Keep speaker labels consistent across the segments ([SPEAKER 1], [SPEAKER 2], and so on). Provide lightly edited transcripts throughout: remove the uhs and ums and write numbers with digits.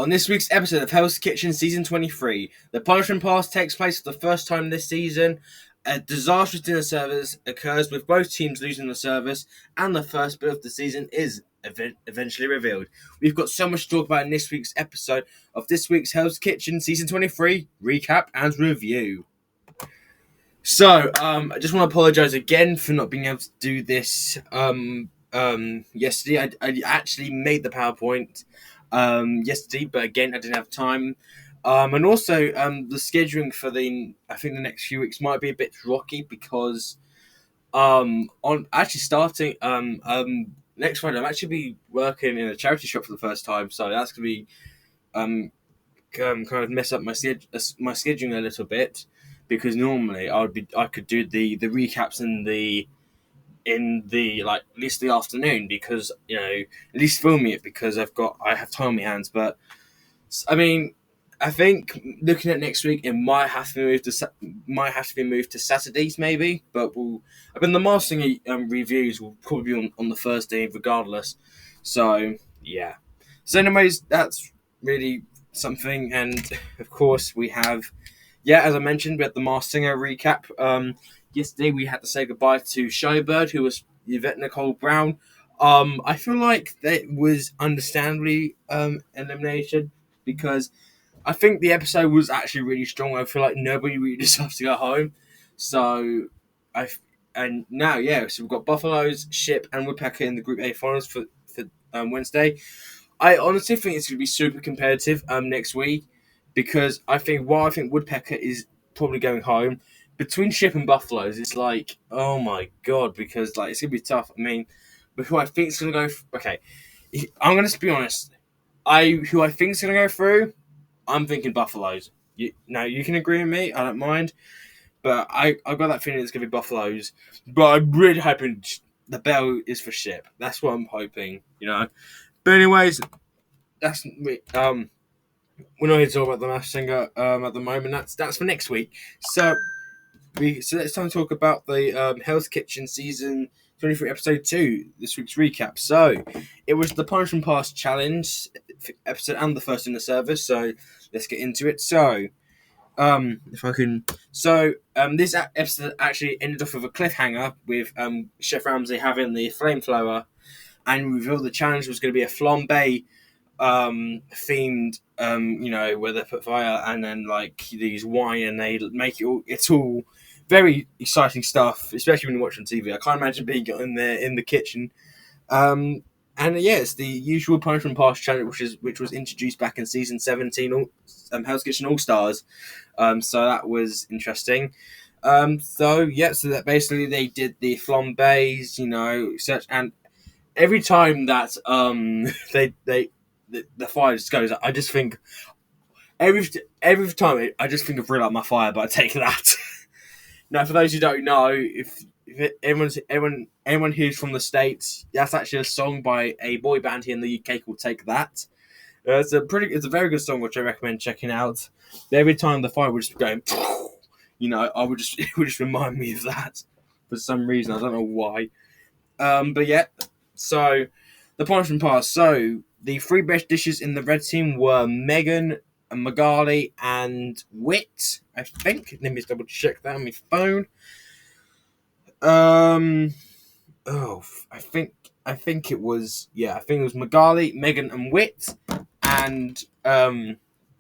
[SPEAKER 1] On this week's episode of Hell's Kitchen Season 23, the punishment pass takes place for the first time this season. A disastrous dinner service occurs with both teams losing the service, and the first bit of the season is eventually revealed. We've got so much to talk about in this week's episode of this week's Hell's Kitchen Season 23 recap and review. So, I just want to apologise again for not being able to do this yesterday. I actually made the PowerPoint yesterday, but again, I didn't have time. And also, the scheduling for the next few weeks might be a bit rocky because on actually starting next Friday, I'm actually be working in a charity shop for the first time, so that's gonna be kind of mess up my scheduling a little bit, because normally I could do the recaps in the like at least the afternoon, because at least filming it, because I have time on my hands. But I mean, I think looking at next week, it might have to be moved to Saturdays maybe. But the mastering reviews will probably be on the Thursday regardless. So yeah. So anyways, that's really something. And of course we have, as I mentioned, we had the Masked Singer recap. Yesterday we had to say goodbye to Showbird, who was Yvette Nicole Brown. I feel like that was understandably eliminated, because I think the episode was actually really strong. I feel like nobody really deserves to go home. So so we've got Buffaloes, Ship, and Woodpecker in the Group A finals for Wednesday. I honestly think it's going to be super competitive next week, because I think Woodpecker is probably going home, between Ship and Buffaloes, it's like, oh my god, because like it's gonna be tough. I mean, but who I think is gonna go? Okay, I'm gonna be honest. Who I think is gonna go through, I'm thinking Buffaloes. You can agree with me. I don't mind, but I've got that feeling it's gonna be Buffaloes. But I'm really hoping the bell is for Ship. That's what I'm hoping. But anyways, that's we're not here to talk about the Masked Singer at the moment. That's for next week. So let's time to talk about the Hell's Kitchen Season 23 Episode 2, this week's recap. So, it was the Punishment Pass Challenge episode and the first in the service, so let's get into it. So, if I can... So, this episode actually ended off with a cliffhanger, with Chef Ramsay having the flamethrower, and revealed the challenge was going to be a flambe themed, where they put fire and then like these wine, and they make it's all very exciting stuff, especially when you watch on TV. I can't imagine being in there in the kitchen. It's the usual punishment pass challenge, which was introduced back in season 17, Hell's Kitchen All Stars. So that was interesting. So that basically they did the flambés, such, and every time that the fire just goes, I just think every time I just think of Real Out My Fire, but I take that. Now, for those who don't know, if anyone who's from the States, that's actually a song by a boy band here in the UK called Take That. It's a very good song, which I recommend checking out. Every time the fire would just be going, it would just remind me of that for some reason. I don't know why. So the punishment pass. So the three best dishes in the red team were Megan, Magali, and Wit, I think. Let me just double check that on my phone. I think it was Magali, Megan, and Wit. And from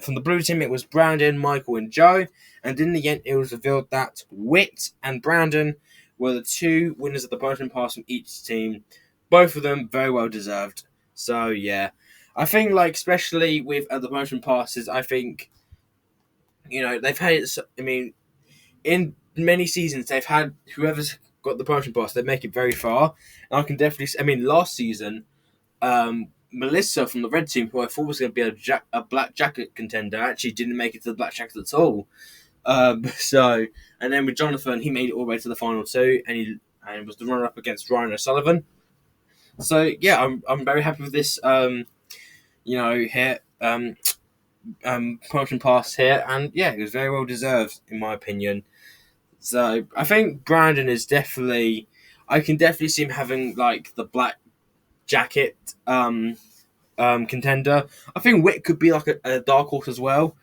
[SPEAKER 1] the blue team, it was Brandon, Michael, and Joe. And in the end, it was revealed that Wit and Brandon were the two winners of the punishment pass from each team. Both of them very well deserved. So yeah, I think especially with the punishment passes, I think they've had it. I mean, in many seasons they've had whoever's got the punishment pass, they make it very far. And I can definitely. I mean, last season, Melissa from the red team, who I thought was going to be a black jacket contender, actually didn't make it to the black jacket at all. And then with Jonathan, he made it all the way to the final two, and was the runner up against Ryan O'Sullivan. So yeah, I'm very happy with this. Here, punishment pass here, and yeah, it was very well deserved in my opinion. So I think Brandon is I can definitely see him having the black jacket contender. I think Wick could be like a dark horse as well.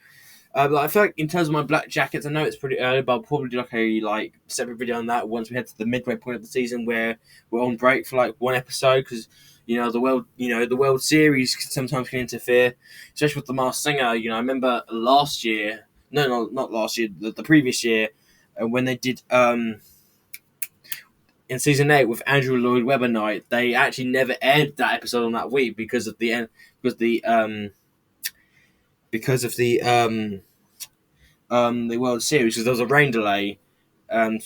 [SPEAKER 1] Like, I feel like in terms of my black jackets, I know it's pretty early, but I'll probably do like a separate video on that once we head to the midway point of the season where we're on break for like one episode because the World Series sometimes can interfere, especially with the Masked Singer. I remember last year, no, not last year, the previous year, when they did in season 8 with Andrew Lloyd Webber night, they actually never aired that episode on that week because of the end, because of the World Series because there was a rain delay,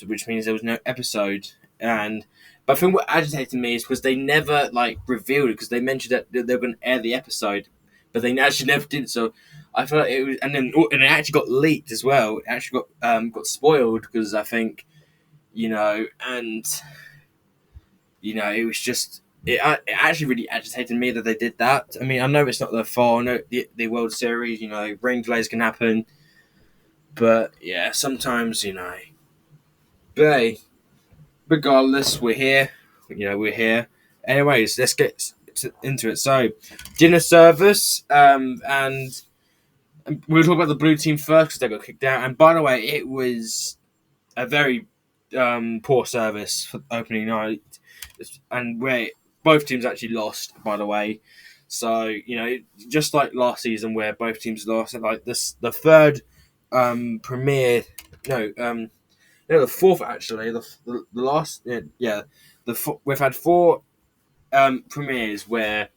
[SPEAKER 1] which means there was no episode. But I think what agitated me is because they never revealed it because they mentioned that they were going to air the episode, but they actually never did. So I felt like it was, and it actually got leaked as well. It actually got spoiled because I think and it was just. It actually really agitated me that they did that. I mean, I know it's not their fault. I know the World Series, rain delays can happen. But yeah, sometimes. But hey, regardless, we're here. We're here. Anyways, let's get into it. So, dinner service, and we'll talk about the blue team first because they got kicked out. And by the way, it was a very poor service for opening night, and where both teams actually lost. By the way, so just like last season where both teams lost, and like this, the third premiere, no, the fourth actually, the last, we've had four premieres where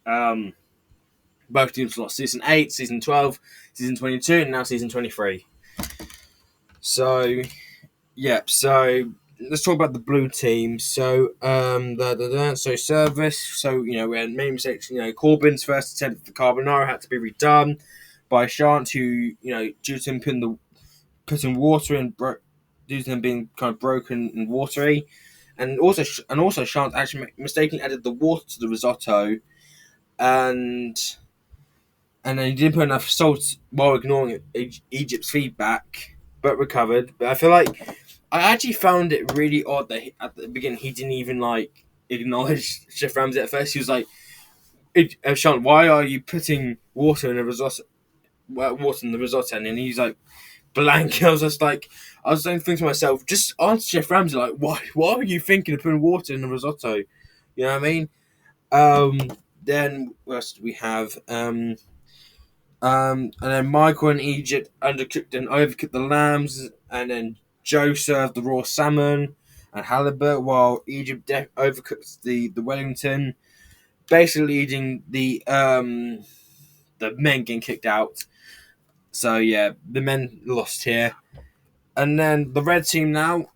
[SPEAKER 1] both teams lost: season 8, season 12, season 22, and now season 23. So so let's talk about the blue team. So so service. So we had many mistakes. Corbyn's first attempt at the carbonara had to be redone by Shant, who due to him putting water in, due to them being kind of broken and watery, and also Shant actually mistakenly added the water to the risotto, and then he didn't put enough salt while ignoring Egypt's feedback, but recovered. But I feel like I actually found it really odd that at the beginning he didn't even acknowledge Chef Ramsay at first. He was like, "Shant, why are you putting water in a risotto? Water in the risotto?" And he's like, blank. I was just like, I was saying things to myself, just answer Chef Ramsay, like, why were you thinking of putting water in the risotto? You know what I mean? Then what else do we have? And then Michael and Egypt undercooked and overcooked the lambs, and then Joe served the raw salmon and halibut, while Egypt overcooked the Wellington, basically leading the men getting kicked out. So yeah, the men lost here. And then the red team now,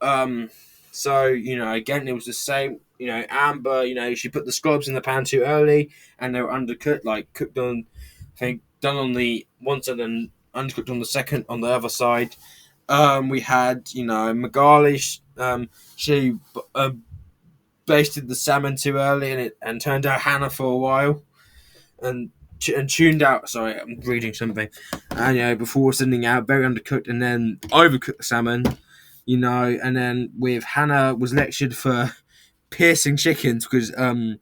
[SPEAKER 1] so, again, it was the same. Amber, she put the scallops in the pan too early and they were undercooked, cooked on, I think, done on the one side and undercooked on the second, on the other side. We had, Magali, she basted the salmon too early and turned out Hannah for a while. And tuned out. Sorry, I'm reading something. And before sending out, very undercooked, and then overcooked salmon. And then with Hannah was lectured for piercing chickens because I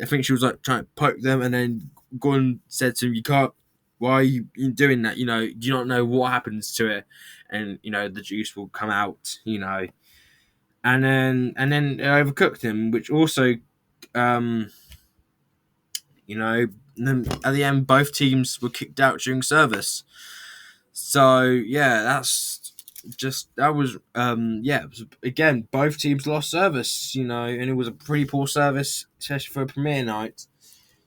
[SPEAKER 1] think she was trying to poke them, and then Gordon said to him, "You can't. Why are you doing that? Do you not know what happens to it? And the juice will come out. And then it overcooked him, which also um." And then at the end, both teams were kicked out during service. So yeah, that was it was, again, both teams lost service, and it was a pretty poor service, especially for a premiere night.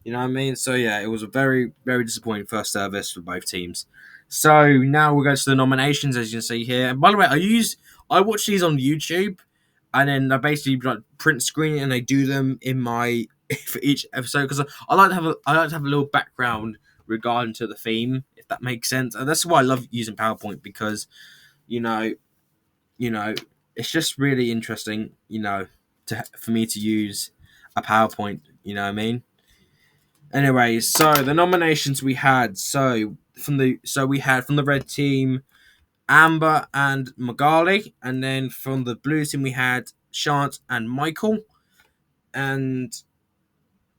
[SPEAKER 1] You know what I mean? So yeah, it was a very, very disappointing first service for both teams. So now we'll go to the nominations, as you can see here. And by the way, I watch these on YouTube, and then I basically print screen it and I do them in my for each episode because I like to have a little background regarding to the theme, if that makes sense. And that's why I love using PowerPoint because you know it's just really interesting for me to use a PowerPoint. You know what I mean? Anyways, so the nominations we had. We had from the red team Amber and Magali, and then from the blue team we had Shant and Michael. And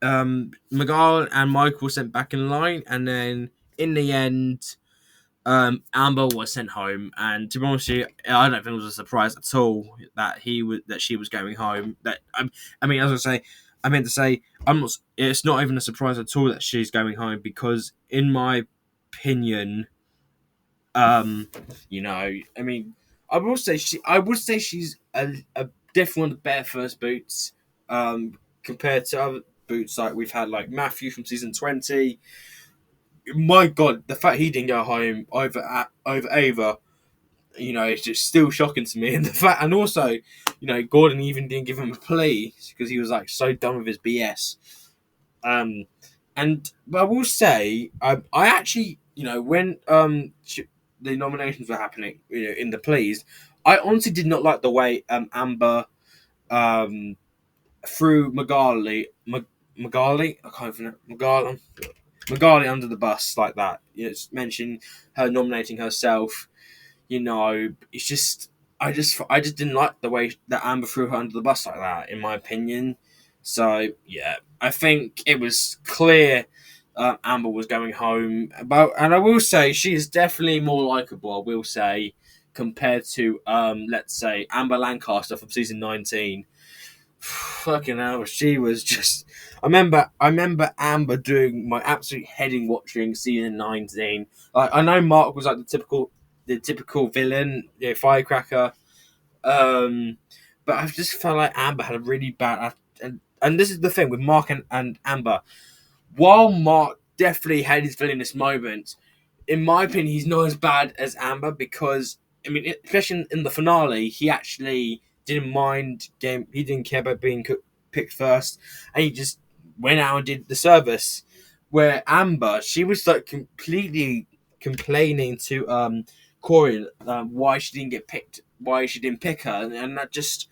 [SPEAKER 1] Miguel and Michael were sent back in line, and then in the end, Amber was sent home. And to be honest with you, I don't think it was a surprise at all that she was going home. I mean, as I meant to say, I'm not. It's not even a surprise at all that she's going home because, in my opinion, um, I mean, I would say she's a definitely one of the better first boots, compared to other boots like we've had, like Matthew from season 20. My God, the fact he didn't go home over Ava, it's just still shocking to me. And the fact, and also, Gordon even didn't give him a plea because he was like so done with his BS. Um, but I will say, I actually, when the nominations were happening, in the pleas, I honestly did not like the way Amber um threw Magali, I can't even Magali under the bus like that. It's mentioned her nominating herself. It's just I just didn't like the way that Amber threw her under the bus like that, in my opinion. So yeah, I think it was clear Amber was going home. And I will say she is definitely more likable. I will say, compared to let's say Amber Lancaster from season 19. Fucking hell, she was just. I remember Amber doing my absolute heading watching season 19. Like, I know Mark was like the typical villain, firecracker. Um, but I just felt like Amber had a really bad. And this is the thing with Mark and Amber. While Mark definitely had his villainous moments, in my opinion, he's not as bad as Amber because, I mean, especially in the finale, he actually didn't mind game. He didn't care about being picked first, and he just went out and did the service. Where Amber, she was like completely complaining to Corey, why she didn't get picked, why she didn't pick her, and that just.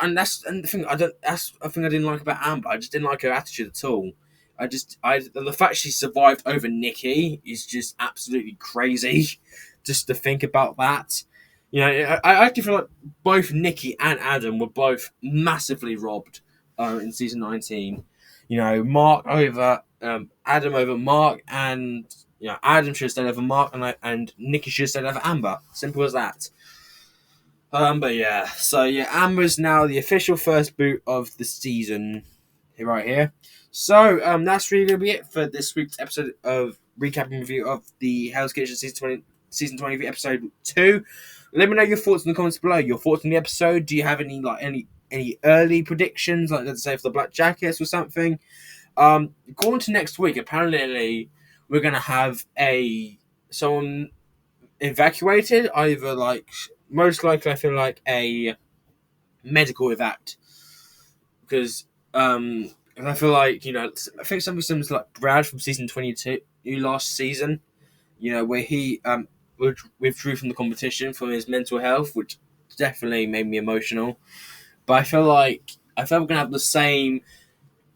[SPEAKER 1] And the thing I don't that's a thing I didn't like about Amber. I just didn't like her attitude at all. The fact she survived over Nikki is just absolutely crazy. Just to think about that, I actually feel like both Nikki and Adam were both massively robbed in season 19. Mark over Adam over Mark, and Adam should have stayed over Mark, and Nikki should have stayed over Amber. Simple as that. But yeah, so yeah, Amber's now the official first boot of the season, right here. So that's really gonna be it for this week's episode of recap and review of the Hell's Kitchen season 20 episode 2. Let me know your thoughts in the comments below. Your thoughts on the episode. Do you have any early predictions, like let's say for the Black Jackets or something? Going to next week, apparently we're gonna have someone evacuated, either like most likely I feel like a medical evac, because I feel like I think something similar to like Brad from season 22 last season, where he withdrew from the competition for his mental health, which definitely made me emotional. But I feel we're gonna have the same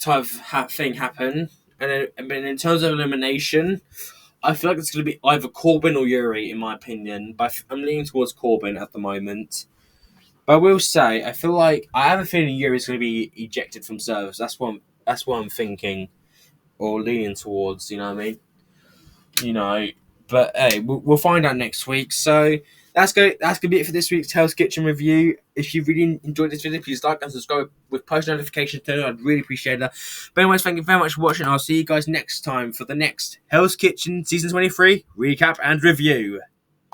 [SPEAKER 1] type of thing happen, but in terms of elimination, I feel like it's going to be either Corbin or Yuri, in my opinion. But I'm leaning towards Corbin at the moment. But I will say, I feel like I have a feeling Yuri's going to be ejected from service. That's what I'm thinking or leaning towards. You know what I mean? You know. But hey, we'll find out next week. So that's gonna be it for this week's Hell's Kitchen review. If you really enjoyed this video, please like and subscribe with post notifications turned on. I'd really appreciate that. But anyways, thank you very much for watching. I'll see you guys next time for the next Hell's Kitchen season 23 recap and review.